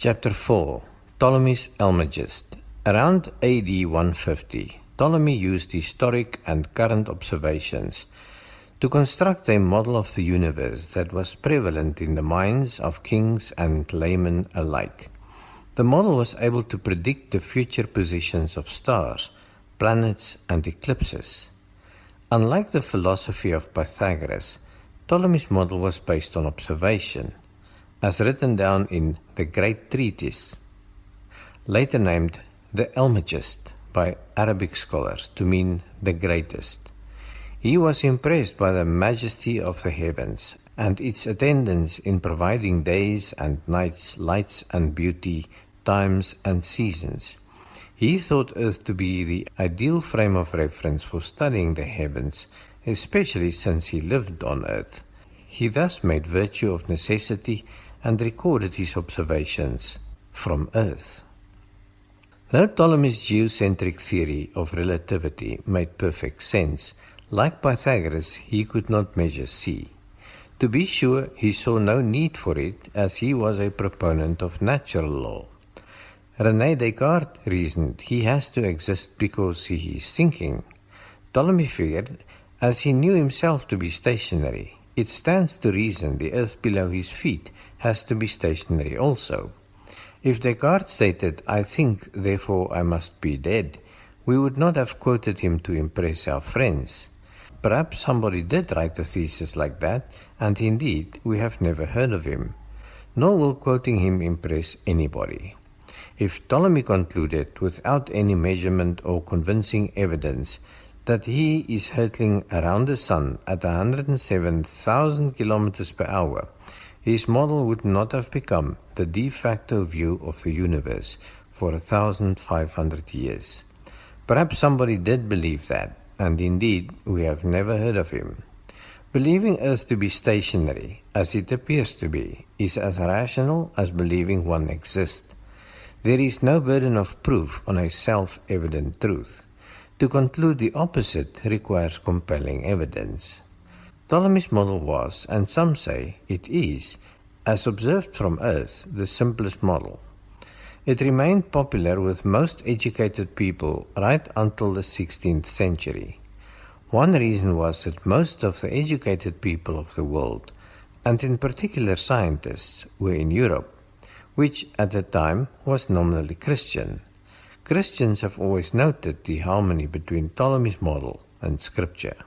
Chapter 4 Ptolemy's Almagest. Around AD 150, Ptolemy used historic and current observations to construct a model of the universe that was prevalent in the minds of kings and laymen alike. The model was able to predict the future positions of stars, planets, and eclipses. Unlike the philosophy of Pythagoras, Ptolemy's model was based on observation, as written down in the Great Treatise, later named the Almagest by Arabic scholars to mean the greatest. He was impressed by the majesty of the heavens and its attendance in providing days and nights, lights and beauty, times and seasons. He thought Earth to be the ideal frame of reference for studying the heavens, especially since he lived on Earth. He thus made virtue of necessity and recorded his observations from Earth. Though Ptolemy's geocentric theory of relativity made perfect sense, like Pythagoras, he could not measure C. To be sure, he saw no need for it, as he was a proponent of natural law. René Descartes reasoned he has to exist because he is thinking. Ptolemy figured, as he knew himself to be stationary, it stands to reason the earth below his feet has to be stationary also. If Descartes stated, "I think, therefore I must be dead," we would not have quoted him to impress our friends. Perhaps somebody did write a thesis like that, and indeed we have never heard of him. Nor will quoting him impress anybody. If Ptolemy concluded, without any measurement or convincing evidence, that he is hurtling around the sun at 107,000 kilometers per hour, his model would not have become the de facto view of the universe for 1,500 years. Perhaps somebody did believe that, and indeed we have never heard of him. Believing Earth to be stationary, as it appears to be, is as rational as believing one exists. There is no burden of proof on a self-evident truth. To conclude the opposite requires compelling evidence. Ptolemy's model was, and some say it is, as observed from Earth, the simplest model. It remained popular with most educated people right until the 16th century. One reason was that most of the educated people of the world, and in particular scientists, were in Europe, which at the time was nominally Christian. Christians have always noted the harmony between Ptolemy's model and Scripture.